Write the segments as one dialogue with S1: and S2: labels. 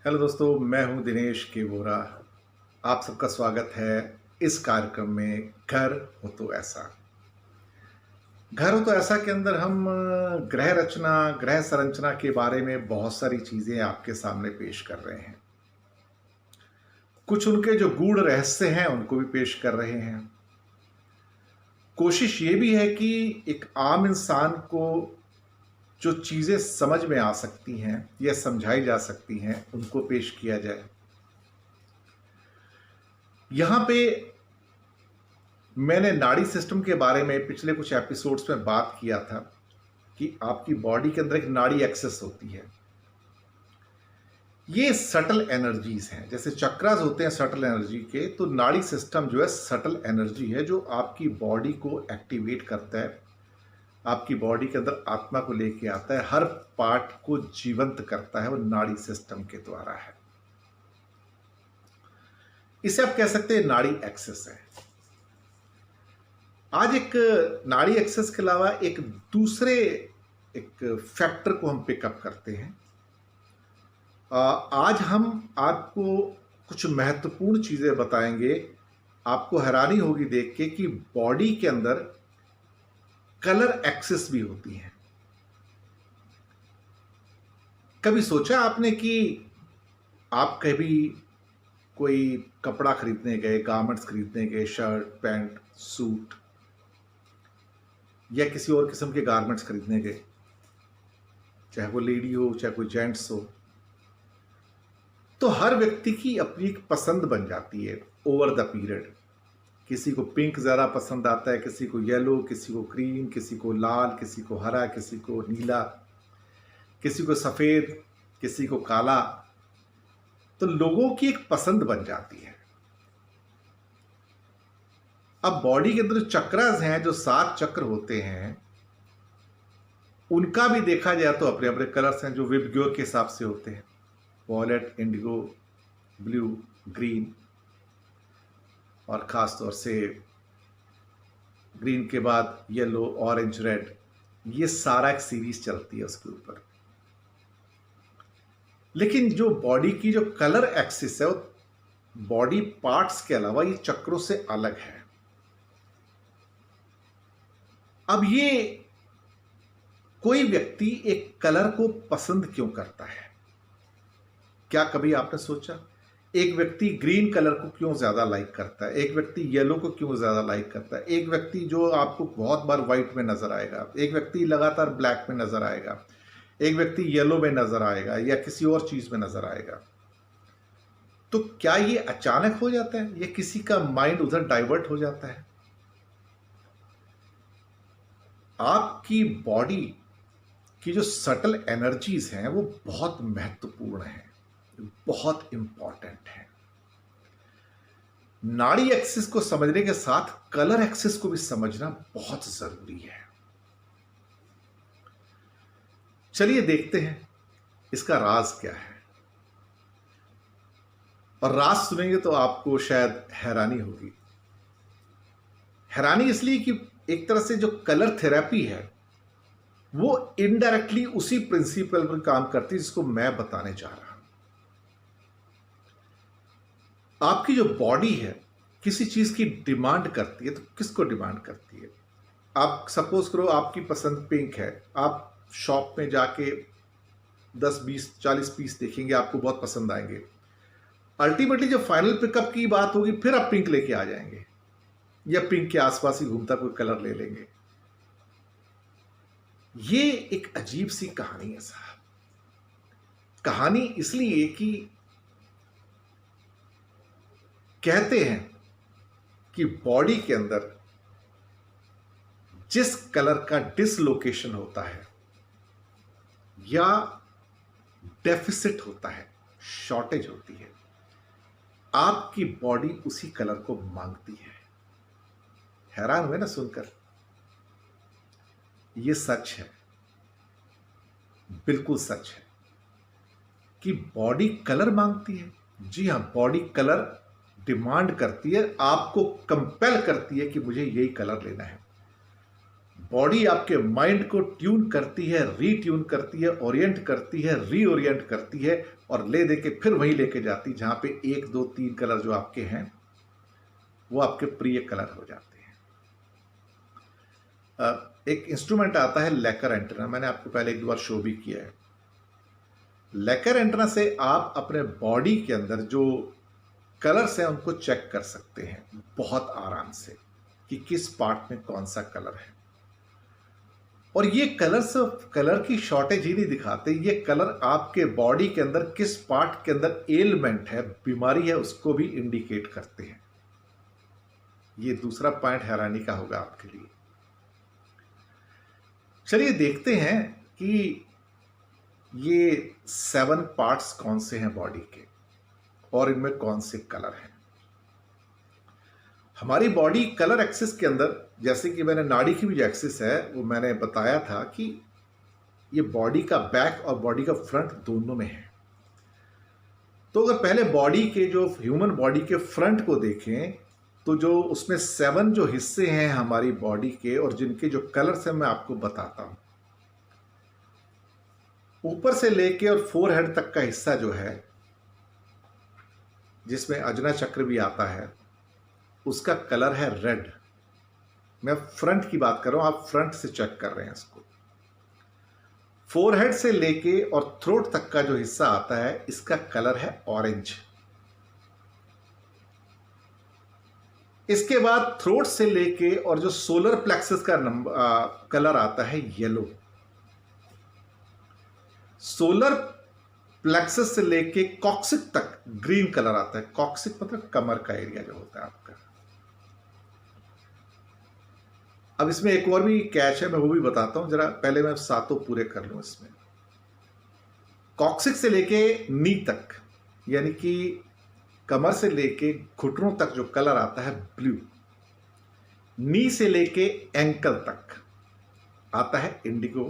S1: Hello दोस्तों, मैं हूं दिनेश के बोरा। आप सबका स्वागत है इस कार्यक्रम में घर हो तो ऐसा। घर हो तो ऐसा के अंदर हम ग्रह रचना, ग्रह संरचना के बारे में बहुत सारी चीज़ें आपके सामने पेश कर रहे हैं। कुछ उनके जो गूढ़ रहस्य हैं उनको भी पेश कर रहे हैं। कोशिश ये भी है कि एक आम इंसान को जो चीज़ें समझ में आ सकती हैं या समझाई जा सकती हैं उनको पेश किया जाए। यहाँ पे मैंने नाड़ी सिस्टम के बारे में पिछले कुछ एपिसोड्स में बात किया था कि आपकी बॉडी के अंदर एक नाड़ी एक्सेस होती है। ये सटल एनर्जीज हैं, जैसे चक्रास होते हैं सटल एनर्जी के, तो नाड़ी सिस्टम जो है सटल एनर्जी है जो आपकी बॉडी को एक्टिवेट करता है, आपकी बॉडी के अंदर आत्मा को लेके आता है, हर पार्ट को जीवंत करता है, वो नाड़ी सिस्टम के द्वारा है। इसे आप कह सकते हैं नाड़ी एक्सेस है। आज एक नाड़ी एक्सेस के अलावा एक दूसरे एक फैक्टर को हम पिकअप करते हैं। आज हम आपको कुछ महत्वपूर्ण चीज़ें बताएंगे। आपको हैरानी होगी देख के कि बॉडी के अंदर कलर एक्सेस भी होती हैं। कभी सोचा आपने कि आप कभी कोई कपड़ा खरीदने गए, गारमेंट्स खरीदने गए, शर्ट, पैंट, सूट या किसी और किस्म के गारमेंट्स खरीदने गए, चाहे वो लेडी हो चाहे कोई जेंट्स हो, तो हर व्यक्ति की अपनी एक पसंद बन जाती है ओवर द पीरियड। किसी को पिंक ज़्यादा पसंद आता है, किसी को येलो, किसी को ग्रीन, किसी को लाल, किसी को हरा, किसी को नीला, किसी को सफ़ेद, किसी को काला। तो लोगों की एक पसंद बन जाती है। अब बॉडी के अंदर जो चक्रास हैं, जो 7 चक्र होते हैं, उनका भी देखा जाए तो अपने अपने कलर्स हैं जो विबग्योर के हिसाब से होते हैं। वॉयलेट, इंडिगो, ब्लू, ग्रीन, और ख़ास तौर से ग्रीन के बाद येलो, ऑरेंज, रेड, ये सारा एक सीरीज चलती है उसके ऊपर। लेकिन जो बॉडी की जो कलर एक्सिस है वो बॉडी पार्ट्स के अलावा ये चक्रों से अलग है। अब ये कोई व्यक्ति एक कलर को पसंद क्यों करता है? क्या कभी आपने सोचा? एक व्यक्ति ग्रीन कलर को क्यों ज़्यादा लाइक करता है, एक व्यक्ति येलो को क्यों ज़्यादा लाइक करता है, एक व्यक्ति जो आपको बहुत बार वाइट में नज़र आएगा, एक व्यक्ति लगातार ब्लैक में नज़र आएगा, एक व्यक्ति येलो में नज़र आएगा या किसी और चीज़ में नज़र आएगा। तो क्या ये अचानक हो जाता है या किसी का माइंड उधर डाइवर्ट हो जाता है? आपकी बॉडी की जो सटल एनर्जीज हैं वो बहुत महत्वपूर्ण हैं, बहुत इंपॉर्टेंट है। नाड़ी एक्सिस को समझने के साथ कलर एक्सिस को भी समझना बहुत जरूरी है। चलिए देखते हैं इसका राज क्या है। और राज सुनेंगे तो आपको शायद हैरानी होगी। हैरानी इसलिए कि एक तरह से जो कलर थेरेपी है वो इनडायरेक्टली उसी प्रिंसिपल पर काम करती है जिसको मैं बताने जा रहा हूं। आपकी जो बॉडी है किसी चीज की डिमांड करती है, तो किसको डिमांड करती है? आप सपोज करो आपकी पसंद पिंक है, आप शॉप में जाके 10, 20, 40 पीस देखेंगे, आपको बहुत पसंद आएंगे। अल्टीमेटली जब फाइनल पिकअप की बात होगी फिर आप पिंक लेके आ जाएंगे या पिंक के आसपास ही घूमता कोई कलर ले लेंगे। ये एक अजीब सी कहानी है साहब। कहानी इसलिए कि कहते हैं कि बॉडी के अंदर जिस कलर का डिसलोकेशन होता है या डेफिसिट होता है, शॉर्टेज होती है, आपकी बॉडी उसी कलर को मांगती है। हैरान हुए ना सुनकर? यह सच है, बिल्कुल सच है कि बॉडी कलर मांगती है। जी हां, बॉडी कलर डिमांड करती है, आपको कंपेल करती है कि मुझे यही कलर लेना है। बॉडी आपके माइंड को ट्यून करती है, रीट्यून करती है, ओरिएंट करती है, रीओरिएंट करती है और ले दे के फिर वहीं लेके जाती है जहां पे 1 2 3 कलर जो आपके हैं वो आपके प्रिय कलर हो जाते हैं। एक इंस्ट्रूमेंट आता है लेकर एंटेना, मैंने आपको पहले एक दो बार शो भी किया है। लेकर एंटेना से आप अपने बॉडी के अंदर जो कलर्स हैं उनको चेक कर सकते हैं बहुत आराम से कि किस पार्ट में कौन सा कलर है। और ये कलर्स कलर की शॉर्टेज ही नहीं दिखाते, ये कलर आपके बॉडी के अंदर किस पार्ट के अंदर एलिमेंट है, बीमारी है, उसको भी इंडिकेट करते हैं। ये दूसरा पॉइंट हैरानी का होगा आपके लिए। चलिए देखते हैं कि ये 7 पार्ट्स कौन से हैं बॉडी के और इनमें कौन से कलर हैं। हमारी बॉडी कलर एक्सिस के अंदर, जैसे कि मैंने नाड़ी की भी जो एक्सिस है वो मैंने बताया था कि ये बॉडी का बैक और बॉडी का फ्रंट दोनों में है। तो अगर पहले बॉडी के जो ह्यूमन बॉडी के फ्रंट को देखें तो जो उसमें 7 जो हिस्से हैं हमारी बॉडी के और जिनके जो कलर्स हैं मैं आपको बताता हूं। ऊपर से लेके और फोरहेड तक का हिस्सा जो है जिसमें अजना चक्र भी आता है उसका कलर है रेड। मैं फ्रंट की बात कर रहा हूं, आप फ्रंट से चेक कर रहे हैं इसको। फोरहेड से लेके और थ्रोट तक का जो हिस्सा आता है इसका कलर है ऑरेंज। इसके बाद थ्रोट से लेके और जो सोलर प्लेक्सस का कलर आता है येलो। सोलर प्लेक्सस से लेके कॉक्सिक तक ग्रीन कलर आता है। कॉक्सिक मतलब कमर का एरिया जो होता है आपका। अब इसमें एक और भी कैच है, मैं वो भी बताता हूं, जरा पहले मैं सातों पूरे कर लूं। इसमें कॉक्सिक से लेके नी तक यानी कि कमर से लेके घुटनों तक जो कलर आता है ब्लू। नी से लेके एंकल तक आता है इंडिगो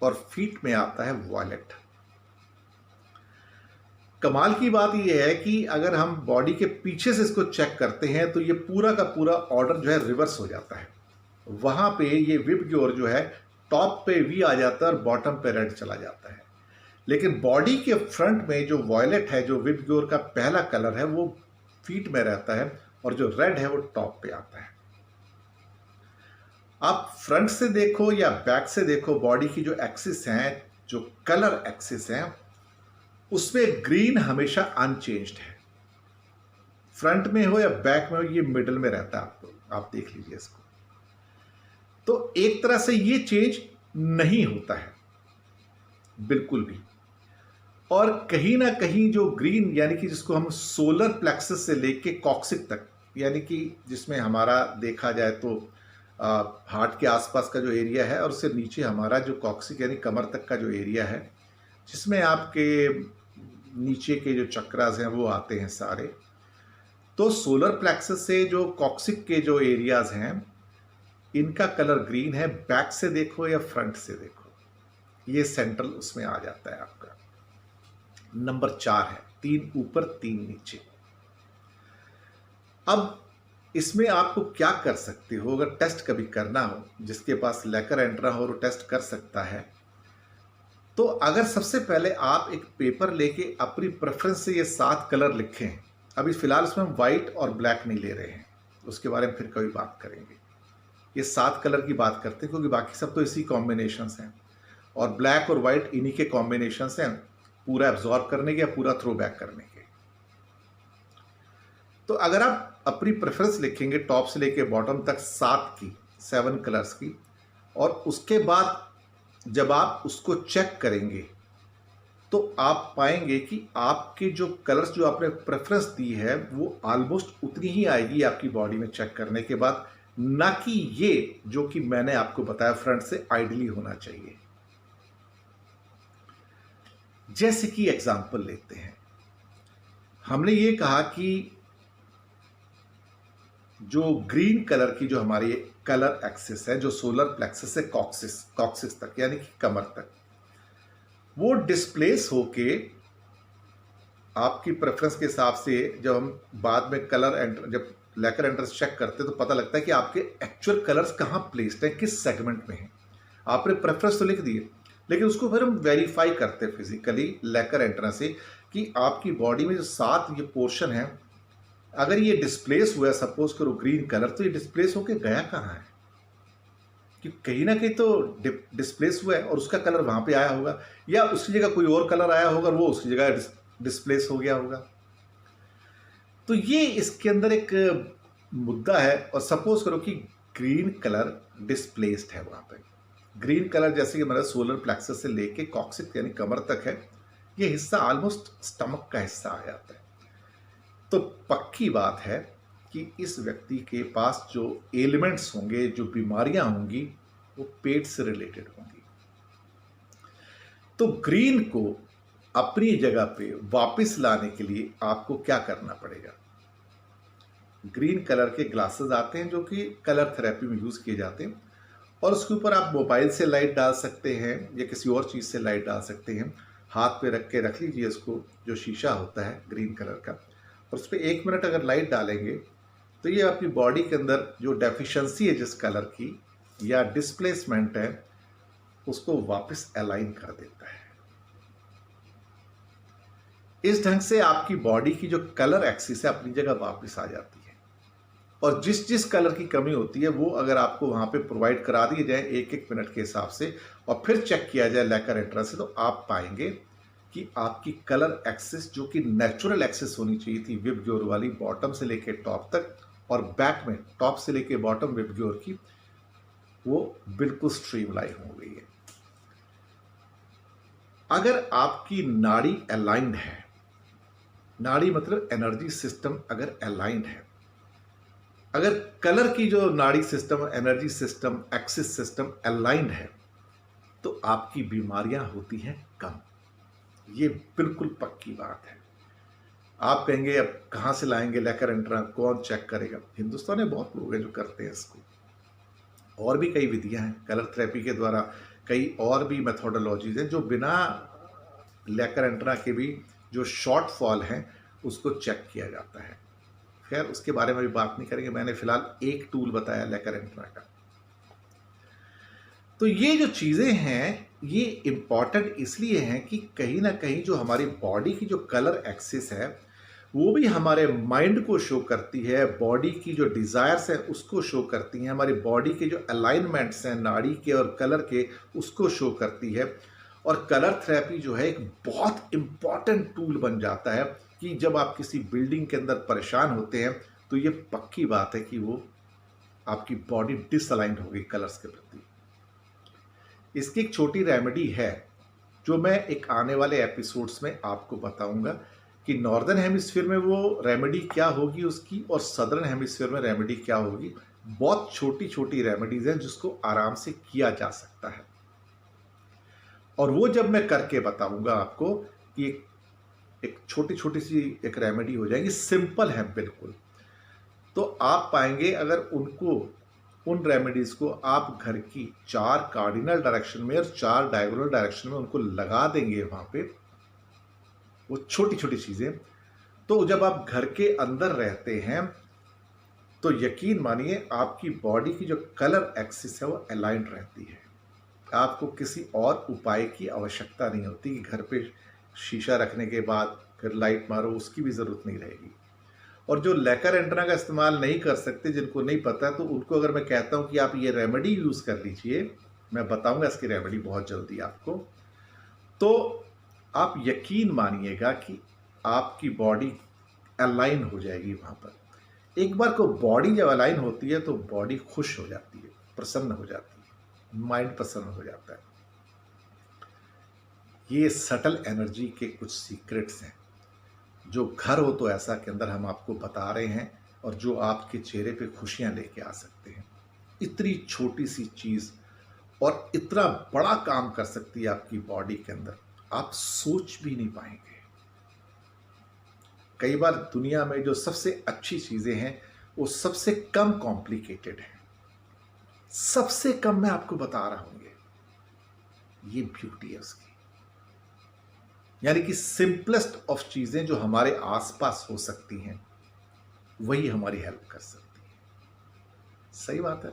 S1: और फीट में आता है वॉयलेट। कमाल की बात यह है कि अगर हम बॉडी के पीछे से इसको चेक करते हैं तो ये पूरा का पूरा ऑर्डर जो है रिवर्स हो जाता है। वहां पे ये विप ग्योर जो है टॉप पे वी आ जाता है और बॉटम पे रेड चला जाता है। लेकिन बॉडी के फ्रंट में जो वॉयलेट है, जो विप ग्योर का पहला कलर है, वो फीट में रहता है और जो रेड है वो टॉप पे आता है। आप फ्रंट से देखो या बैक से देखो, बॉडी की जो एक्सिस हैं, जो कलर एक्सिस हैं, उसमें ग्रीन हमेशा अनचेंज्ड है। फ्रंट में हो या बैक में हो, ये मिडल में रहता है। आपको आप देख लीजिए इसको। तो एक तरह से ये चेंज नहीं होता है बिल्कुल भी। और कहीं ना कहीं जो ग्रीन यानी कि जिसको हम सोलर प्लेक्सस से लेके कॉक्सिक तक, यानी कि जिसमें हमारा देखा जाए तो हार्ट के आसपास का जो एरिया है और उससे नीचे हमारा जो कॉक्सिक यानी कमर तक का जो एरिया है, जिसमें आपके नीचे के जो चक्रास हैं वो आते हैं सारे। तो सोलर प्लेक्सस से जो कॉक्सिक के जो एरियाज हैं इनका कलर ग्रीन है। बैक से देखो या फ्रंट से देखो, ये सेंट्रल उसमें आ जाता है आपका। नंबर 4 है, 3 ऊपर 3 नीचे। अब इसमें आपको क्या कर सकते हो, अगर टेस्ट कभी करना हो, जिसके पास लेकर एंट्रा हो वो टेस्ट कर सकता है। तो अगर सबसे पहले आप एक पेपर लेके अपनी प्रेफरेंस से ये 7 कलर लिखें। अभी फिलहाल इसमें हम व्हाइट और ब्लैक नहीं ले रहे हैं, उसके बारे में फिर कभी बात करेंगे। ये 7 कलर की बात करते हैं क्योंकि बाकी सब तो इसी कॉम्बिनेशंस हैं और ब्लैक और व्हाइट इन्हीं के कॉम्बिनेशंस हैं, पूरा एब्जॉर्ब करने के या पूरा थ्रो बैक करने के। तो अगर आप अपनी प्रेफरेंस लिखेंगे टॉप से लेके बॉटम तक 7 कलर्स की, और उसके बाद जब आप उसको चेक करेंगे तो आप पाएंगे कि आपके जो कलर्स जो आपने प्रेफरेंस दी है वो ऑलमोस्ट उतनी ही आएगी आपकी बॉडी में चेक करने के बाद, ना कि ये जो कि मैंने आपको बताया फ्रंट से आइडियली होना चाहिए। जैसे कि एग्जांपल लेते हैं, हमने ये कहा कि जो ग्रीन कलर की जो हमारी कलर एक्सिस है, जो सोलर प्लेक्सस से कॉक्सिस तक यानी कि कमर तक, वो डिस्प्लेस होके आपकी प्रेफरेंस के हिसाब से जब हम बाद में कलर एंटर जब लेकर एंट्रेंस चेक करते हैं तो पता लगता है कि आपके एक्चुअल कलर्स कहाँ प्लेस्ड हैं, किस सेगमेंट में हैं। आपने प्रेफरेंस तो लिख दिए, लेकिन उसको फिर हम वेरीफाई करते हैं फिजिकली लेकर एंट्रेंस से कि आपकी बॉडी में जो 7 ये पोर्शन है, अगर ये डिस्प्लेस हुआ है, सपोज करो ग्रीन कलर, तो ये डिस्प्लेस होके गया कहाँ है? कि कहीं ना कहीं तो डिस्प्लेस हुआ है और उसका कलर वहां पे आया होगा, या उसकी जगह कोई और कलर आया होगा और वो उसकी जगह डिस्प्लेस हो गया होगा। तो ये इसके अंदर एक मुद्दा है। और सपोज करो कि ग्रीन कलर डिस्प्लेस्ड है वहां पे। ग्रीन कलर जैसे कि हमारा सोलर प्लेक्सस से लेके कॉक्सिक यानी कमर तक है, ये हिस्सा ऑलमोस्ट स्टमक का हिस्सा आ जाता है। तो पक्की बात है कि इस व्यक्ति के पास जो एलिमेंट्स होंगे, जो बीमारियां होंगी, वो पेट से रिलेटेड होंगी। तो ग्रीन को अपनी जगह पे वापस लाने के लिए आपको क्या करना पड़ेगा? ग्रीन कलर के ग्लासेस आते हैं जो कि कलर थेरेपी में यूज किए जाते हैं, और उसके ऊपर आप मोबाइल से लाइट डाल सकते हैं या किसी और चीज से लाइट डाल सकते हैं। हाथ पे रख के रख लीजिए उसको, जो शीशा होता है ग्रीन कलर का, और उस पर 1 मिनट अगर लाइट डालेंगे तो ये आपकी बॉडी के अंदर जो डेफिशिएंसी है जिस कलर की या डिस्प्लेसमेंट है, उसको वापस अलाइन कर देता है। इस ढंग से आपकी बॉडी की जो कलर एक्सिस है अपनी जगह वापस आ जाती है। और जिस जिस कलर की कमी होती है वो अगर आपको वहां पे प्रोवाइड करा दिए जाए 1-1 मिनट के हिसाब से, और फिर चेक किया जाए लेकर एंट्रेंस से, तो आप पाएंगे कि आपकी कलर एक्सिस जो कि नेचुरल एक्सिस होनी चाहिए थी विब ग्योर वाली, बॉटम से लेके टॉप तक, और बैक में टॉप से लेके बॉटम विब ग्योर की, वो बिल्कुल स्ट्रीमलाइन हो गई है। अगर आपकी नाड़ी अलाइंड है, नाड़ी मतलब एनर्जी सिस्टम अगर अलाइंड है, अगर कलर की जो नाड़ी system, energy system, axis system aligned है, तो आपकी बीमारियां होती हैं कम। ये बिल्कुल पक्की बात है। आप कहेंगे अब कहां से लाएंगे लेकर एंट्रा, कौन चेक करेगा? हिंदुस्तान में बहुत लोग हैं जो करते हैं इसको। और भी कई विधियां हैं कलर थेरेपी के द्वारा, कई और भी मेथोडोलॉजीज हैं जो बिना लेकर एंट्रा के भी जो शॉर्ट फॉल हैं उसको चेक किया जाता है। खैर उसके बारे में भी बात नहीं करेंगे, मैंने फिलहाल एक टूल बताया लेकर एंट्रा का। तो ये जो चीजें हैं ये इंपॉर्टेंट इसलिए हैं कि कहीं ना कहीं जो हमारी बॉडी की जो कलर एक्सिस है वो भी हमारे माइंड को शो करती है, बॉडी की जो डिजायर्स हैं उसको शो करती हैं, हमारी बॉडी के जो अलाइनमेंट्स हैं नाड़ी के और कलर के उसको शो करती है। और कलर थेरेपी जो है एक बहुत इंपॉर्टेंट टूल बन जाता है कि जब आप किसी बिल्डिंग के अंदर परेशान होते हैं तो ये पक्की बात है कि वो आपकी बॉडी डिसअलाइंड हो गई कलर्स के प्रति। इसकी एक छोटी रेमेडी है जो मैं एक आने वाले एपिसोड्स में आपको बताऊंगा कि नॉर्दर्न हेमिस्फीयर में वो रेमेडी क्या होगी उसकी, और सदर्न हेमिस्फीयर में रेमेडी क्या होगी। बहुत छोटी छोटी रेमेडीज हैं जिसको आराम से किया जा सकता है, और वो जब मैं करके बताऊंगा आपको कि एक छोटी छोटी सी एक रेमेडी हो जाएगी, सिंपल है बिल्कुल, तो आप पाएंगे अगर उनको उन रेमेडीज को आप घर की 4 कार्डिनल डायरेक्शन में और 4 डायगोनल डायरेक्शन में उनको लगा देंगे वहां पे, वो छोटी छोटी चीजें, तो जब आप घर के अंदर रहते हैं तो यकीन मानिए आपकी बॉडी की जो कलर एक्सिस है वो अलाइंड रहती है। आपको किसी और उपाय की आवश्यकता नहीं होती कि घर पे शीशा रखने के बाद फिर लाइट मारो, उसकी भी जरूरत नहीं रहेगी। और जो लेकर एंट्रा का इस्तेमाल नहीं कर सकते, जिनको नहीं पता, तो उनको अगर मैं कहता हूं कि आप ये रेमेडी यूज कर लीजिए, मैं बताऊंगा इसकी रेमेडी बहुत जल्दी आपको, तो आप यकीन मानिएगा कि आपकी बॉडी अलाइन हो जाएगी वहां पर। एक बार को बॉडी जब अलाइन होती है तो बॉडी खुश हो जाती है, प्रसन्न हो जाती है, माइंड प्रसन्न हो जाता है। ये सटल एनर्जी के कुछ सीक्रेट्स हैं जो घर हो तो ऐसा के अंदर हम आपको बता रहे हैं, और जो आपके चेहरे पे खुशियां लेके आ सकते हैं। इतनी छोटी सी चीज और इतना बड़ा काम कर सकती है आपकी बॉडी के अंदर, आप सोच भी नहीं पाएंगे। कई बार दुनिया में जो सबसे अच्छी चीजें हैं वो सबसे कम कॉम्प्लिकेटेड है, सबसे कम मैं आपको बता रहा हूं, ये ब्यूटी है उसकी। यानी कि सिंपलेस्ट ऑफ चीजें जो हमारे आसपास हो सकती हैं वही हमारी हेल्प कर सकती है। सही बात है।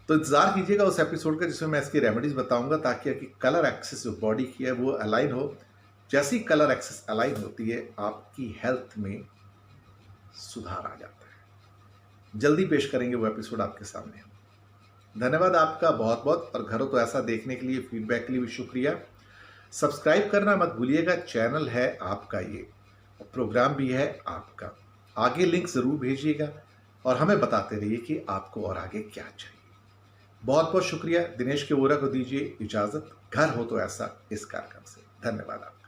S1: तो इंतजार कीजिएगा उस एपिसोड का जिसमें मैं इसकी रेमेडीज बताऊंगा, ताकि आपकी कलर एक्सिस जो बॉडी की है वो अलाइन हो। जैसी कलर एक्सिस अलाइन होती है आपकी हेल्थ में सुधार आ जाता है। जल्दी पेश करेंगे वो एपिसोड आपके सामने। धन्यवाद आपका बहुत बहुत, और घर हो तो ऐसा देखने के लिए, फीडबैक के लिए भी शुक्रिया। सब्सक्राइब करना मत भूलिएगा, चैनल है आपका ये और प्रोग्राम भी है आपका। आगे लिंक जरूर भेजिएगा और हमें बताते रहिए कि आपको और आगे क्या चाहिए। बहुत बहुत शुक्रिया। दिनेश के वोरा को दीजिए इजाजत। घर हो तो ऐसा इस कार्यक्रम से। धन्यवाद आपका।